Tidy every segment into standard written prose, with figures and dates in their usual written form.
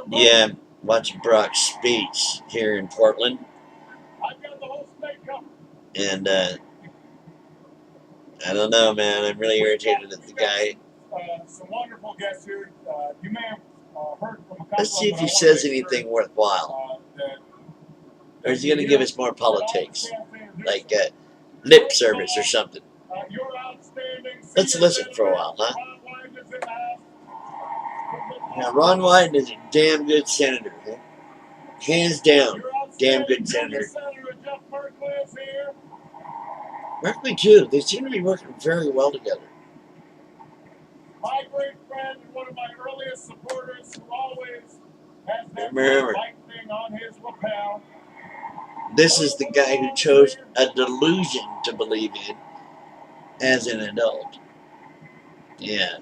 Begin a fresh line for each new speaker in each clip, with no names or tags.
Yeah, watching Brock's speech here in Portland. And I don't know, man. I'm really irritated at the guy.
Some wonderful guests here. You may have heard from a couple.
Let's see if he says anything worthwhile. Or is he going to give us more politics? Like lip service or something. Let's listen for a while, huh? Now, Ron Wyden is a damn good senator. Huh? Hands down, damn good senator. Berkeley, too. They seem to be working very well together.
My great friend and one of my earliest supporters who always has that white thing on his lapel.
This is the guy who chose a delusion to believe in as an adult. Yeah.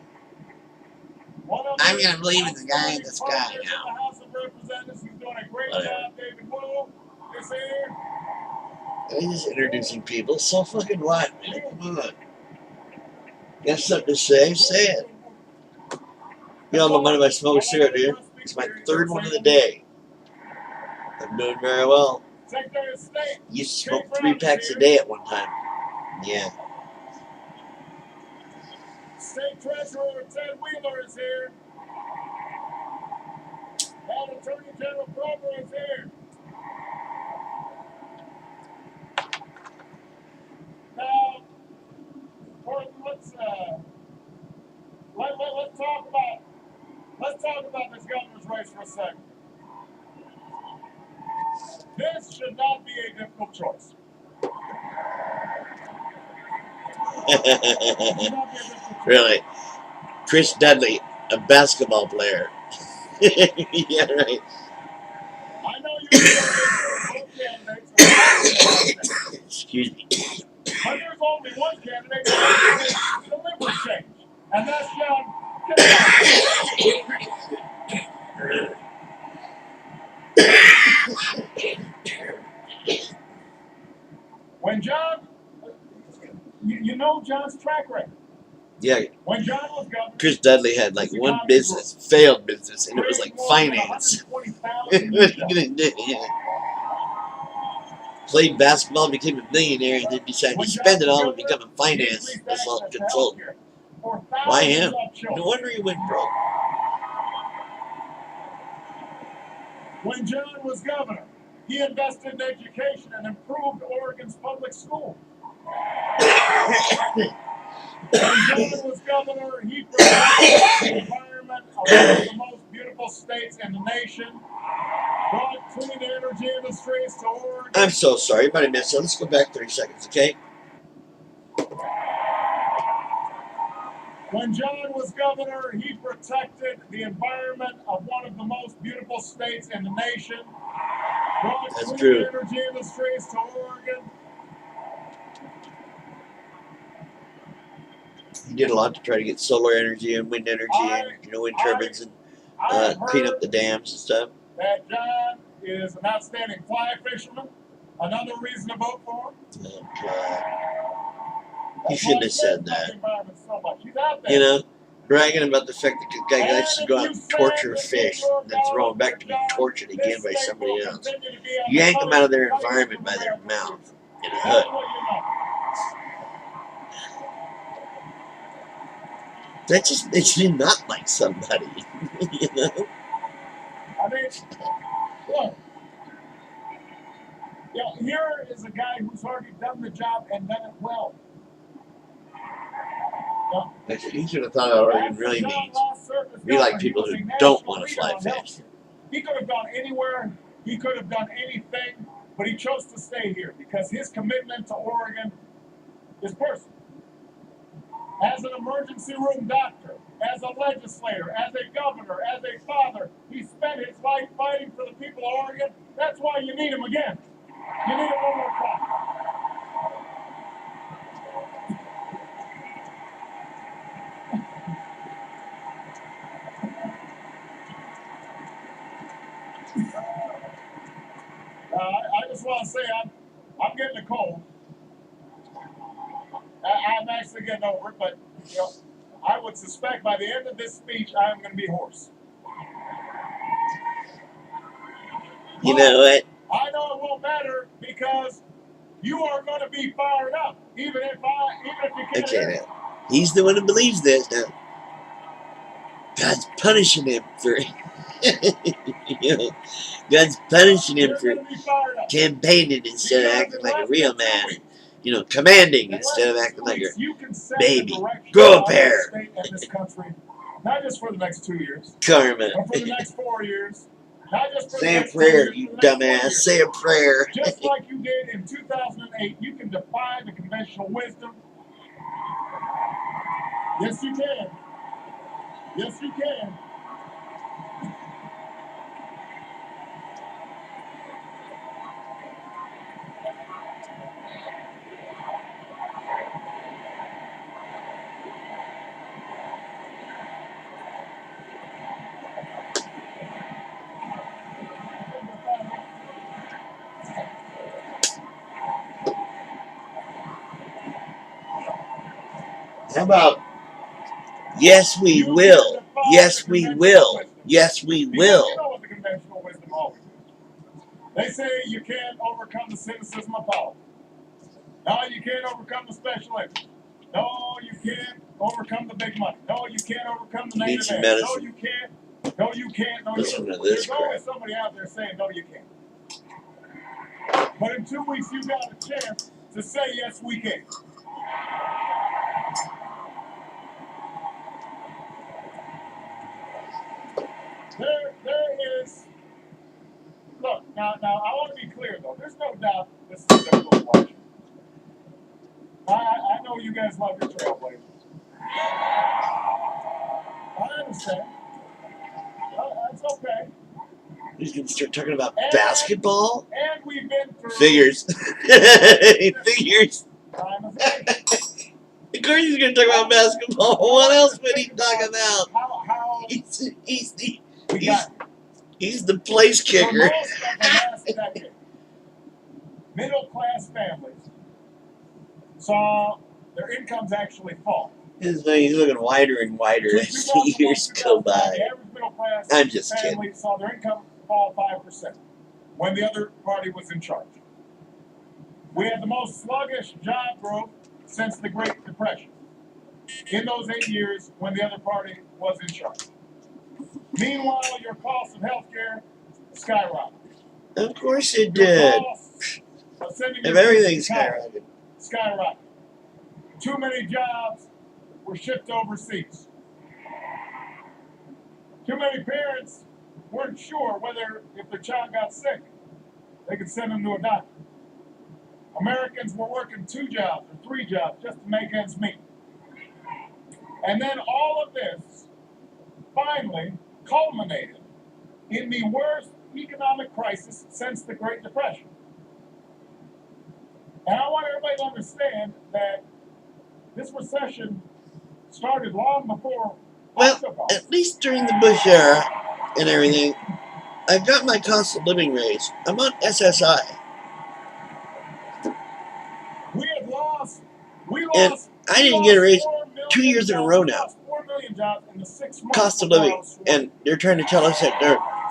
I'm going to believe in the guy in the sky now. Whatever. He's just introducing people. So fucking what, man? Come on. Got something to say? Say it. You all know money I smoke a cigarette, dude. It's my third one of the day. I'm doing very well. Used to smoke 3 packs a day at one time. Yeah.
State Treasurer Ted Wheeler is here. And Attorney General Kroger is here. Now, let's talk about this governor's race for a second. This should not be a difficult choice.
Really? Chris Dudley, a basketball player. Yeah, right.
I know you're both candidates.
Excuse me.
But there's only one candidate that can deliver change, and that's John Kitzhauber. When John, you know John's track record.
Yeah.
When John was governor,
Chris Dudley had like one business, failed business, and it was like finance. What are you gonna do? Yeah. Played basketball, became a millionaire, and then decided to spend it all and become a finance consultant. Why him? No wonder he went broke.
When John was governor, he invested in education and improved Oregon's public schools. When John was governor, he protected the environment of one of the most beautiful states in the nation, brought clean energy industries to Oregon.
I'm so sorry, you might have missed it. Let's go back 30 seconds, okay?
When John was governor, he protected the environment of one of the most beautiful states in the nation, brought clean energy industries to Oregon.
He did a lot to try to get solar energy and wind energy and wind turbines and clean up the dams and stuff.
That John is an outstanding fly fisherman. Another reason to vote for him.
Oh, God. He shouldn't have said that. You know, bragging about the fact that the guy likes to go out and torture fish and then throw them back to be tortured again by somebody else. You yank them out of their environment by their mouth in a hood. That just makes me not like somebody, you know?
I mean, look, you know, here is a guy who's already done the job and done it well.
He should have thought out what it really means. We like people who don't want to fly fish.
He could have gone anywhere, he could have done anything, but he chose to stay here because his commitment to Oregon is personal. As an emergency room doctor, as a legislator, as a governor, as a father, he spent his life fighting for the people of Oregon. That's why you need him again. You need him one more time. I just want to say I'm getting a cold. I'm actually getting over it, but you know, I would suspect by the end of this speech, I'm going to be hoarse.
You know what?
I know it won't matter because you are going to be fired up, even if you can't.
Okay, now. He's the one who believes this. Now, God's punishing him for, you know, God's punishing him for campaigning instead of acting like a real man. You know, commanding instead of acting like a baby. Grow a pair.
Not just for the next 2 years,
Karma.
but for the next 4 years. Not just for
Say
the
a
next
prayer,
4 years,
you
for the next 4
dumbass.
years.
Say a prayer.
Just like you did in 2008, you can defy the conventional wisdom. Yes, you can. Yes, you can.
How about, yes, we will. Yes, we will. Yes, we
Because
will.
you know what the conventional wisdom always is. They say you can't overcome the cynicism of power. No, you can't overcome the special interest. No, you can't overcome the big money. No, you can't overcome the
Need
native
some
age.
medicine.
No, you can't. No, you can't. No, you
Listen
can't.
to this
There's always
crap.
somebody out there saying, no, you can't. But in 2 weeks, you got a chance to say, yes, we can. There is. Look, now, I want to be clear, though. There's no doubt this is a difficult election. I know you guys love your trailblazers. I understand. That's okay.
He's going to start talking about basketball?
And we've been through.
Figures. Figures.
Time is it.
Of course he's going to talk about basketball. What else would he talk about?
How
He's the place
for
kicker.
most of the last decade, middle-class families saw their incomes actually fall.
He's looking wider and wider as the years go by.
The average middle-class
I'm just
family
kidding.
saw their income fall 5% when the other party was in charge. We had the most sluggish job growth since the Great Depression in those 8 years when the other party was in charge. Meanwhile, your cost of health care skyrocketed.
Of course it
Your
did.
costs of sending
If
your
everything
kids to college
skyrocketed.
skyrocketed. Too many jobs were shipped overseas. Too many parents weren't sure whether if their child got sick, they could send them to a doctor. Americans were working 2 jobs or 3 jobs just to make ends meet. And then all of this finally culminated in the worst economic crisis since the Great Depression. And I want everybody to understand that this recession started long before.
Well, at least during the Bush era and everything, I got my cost of living raised. I'm on SSI. And I didn't get a raise 2 years in a row now.
4 million jobs in the 6 months
Cost of living. And they're trying to tell us that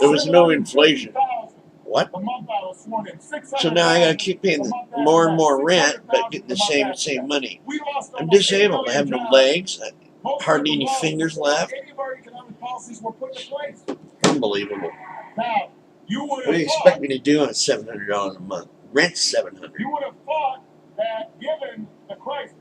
there was no inflation. What? So now I gotta keep paying more and more rent, but getting the same money. I'm disabled. I have no legs. Hardly any fingers left. Unbelievable.
Now,
What do you expect me to do on $700 a month? Rent's $700.
You would have thought that given the crisis,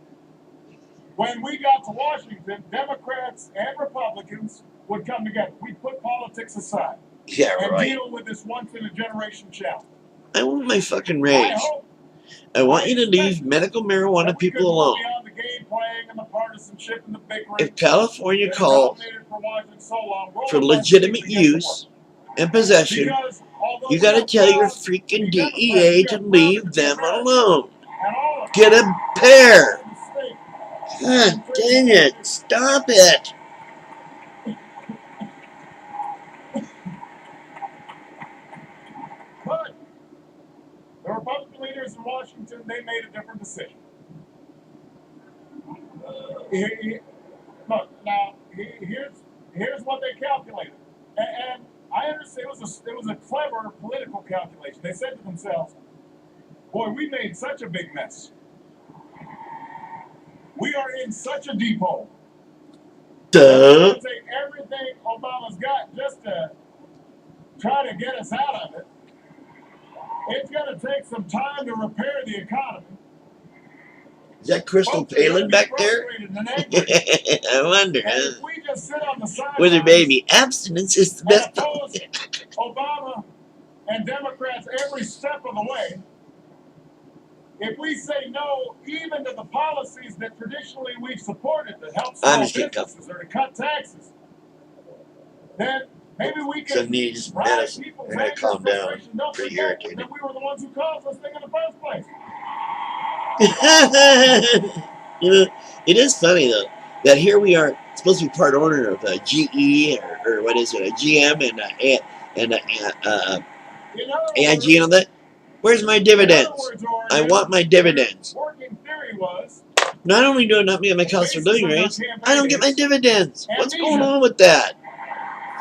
when we got to Washington, Democrats and Republicans would come together. We'd put politics aside.
Yeah,
and
right.
deal with this once-in-a-generation challenge.
I want my fucking raise. I want you to leave medical marijuana people alone. If California calls for legitimate use and possession, you gotta tell your freaking DEA to leave them alone. Get a pair. God dang it. Stop it.
But the Republican leaders in Washington, they made a different decision. Look, now, here's what they calculated. And I understand it was a clever political calculation. They said to themselves, "Boy, we made such a big mess. We are in such a deep hole. We're going to take everything Obama's got just to try to get us out of it. It's going to take some time to repair the economy."
Is that Crystal Palin back there? I wonder.
If we just sit on the sidelines
with her baby, abstinence is the best.
Oppose Obama and Democrats every step of the way. If we say no, even to the policies that traditionally we've supported to help small businesses or to cut taxes, then maybe we can rise people's anger and frustration. Don't forget that we were the ones who caused this thing in the first place.
You know, it is funny though that here we are supposed to be part owner of a GE or what is it, a GM and AIG and all that. Where's my dividends? I want my dividends.
Working theory was,
not only do I not get my cost of living raise, I don't get my dividends. What's going on with that?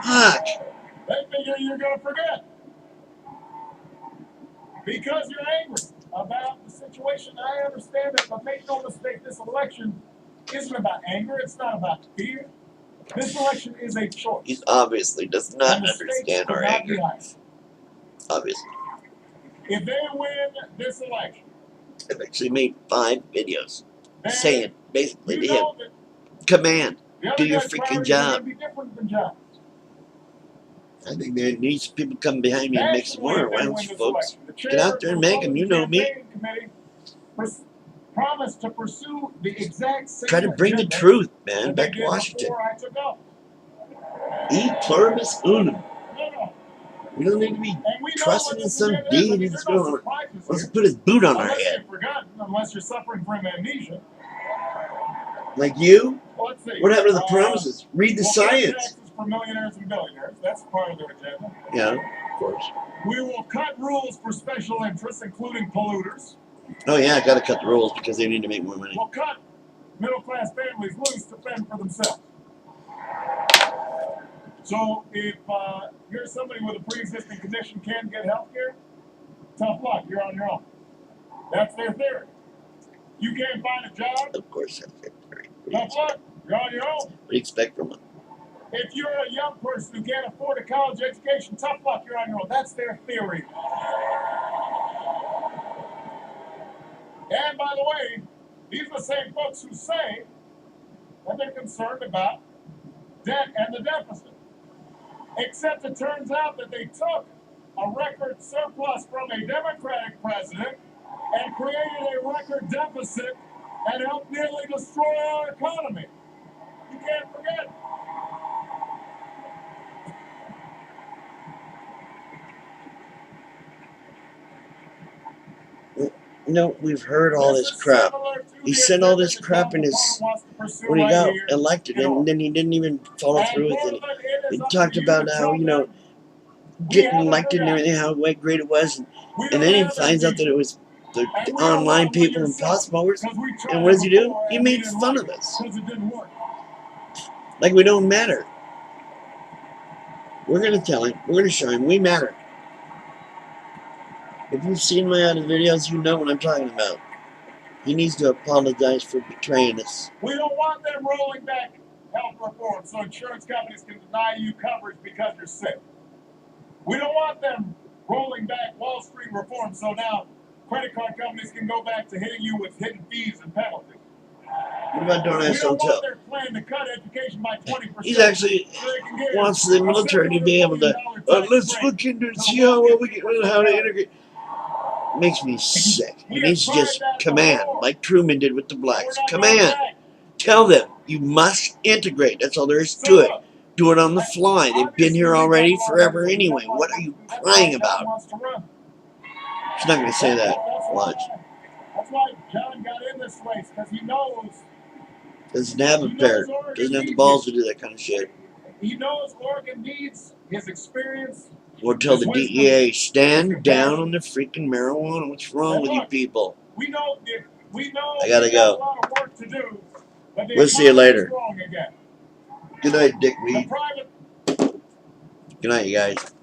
Fuck.
They figure you're going to forget. Because you're angry about the situation. I understand it, but make no mistake, this election isn't about anger. It's not about fear. This election is a choice.
He obviously does not understand our anger. Obviously.
If they win this election,
I've actually made 5 videos saying basically to him, command, do your freaking job. I think there needs people come behind me and make some more. Why don't you folks get out there and make them? You know me.
Promise to pursue the exact same
try to bring the truth, man, back to Washington. E pluribus unum. We don't need to be trusting in some deity that's going to put his boot on our head.
Unless you're suffering from amnesia.
Like you? What happened to the promises? Read the science.
For millionaires and billionaires. That's part of their agenda.
Yeah, of course.
We will cut rules for special interests, including polluters.
Oh yeah, I got to cut the rules because they need to make more money.
We'll cut middle-class families loose to fend for themselves. So if you're somebody with a pre-existing condition can't get health care, tough luck, you're on your own. That's their theory. You can't find a job?
Of course that's their theory.
Tough luck, you're on your own.
What do you expect from them?
If you're a young person who can't afford a college education, tough luck, you're on your own. That's their theory. And by the way, these are the same folks who say that they're concerned about debt and the deficit. Except it turns out that they took a record surplus from a Democratic president and created a record deficit and helped nearly destroy our economy. You can't forget.
You know, we've heard all this crap. He said all this crap in his when he got elected, and then he didn't even follow through with it. He talked about how, you know, getting elected and everything, how great it was, and then he finds out that it was the online people and post mowers. And what does he do? He made fun of us, like we don't matter. We're gonna tell him. We're gonna show him we matter. If you've seen my other videos, you know what I'm talking about. He needs to apologize for betraying us.
We don't want them rolling back health reform so insurance companies can deny you coverage because you're sick. We don't want them rolling back Wall Street reform so now credit card companies can go back to hitting you with hidden fees and penalties.
What about Donut Hotel?
We don't want their plan to cut education by 20%.
He actually wants the military to be able to, let's look into it, see how well we can learn how to integrate. Makes me sick. He needs to just command, like Truman did with the blacks. Command. Tell them, you must integrate. That's all there is to it. Do it on the fly. They've been here already forever anyway. What are you crying about? She's not going to say that. Watch.
That's why John got in this race, because he knows.
Doesn't have a pair. Doesn't have the balls to do that kind of shit.
He knows Oregon needs his experience.
Or tell the DEA, stand down on the freaking marijuana. What's wrong with you people?
We know
I gotta go.
a lot of work to do, but
we'll see you later. Good night, Dick Weed. Good night, you guys.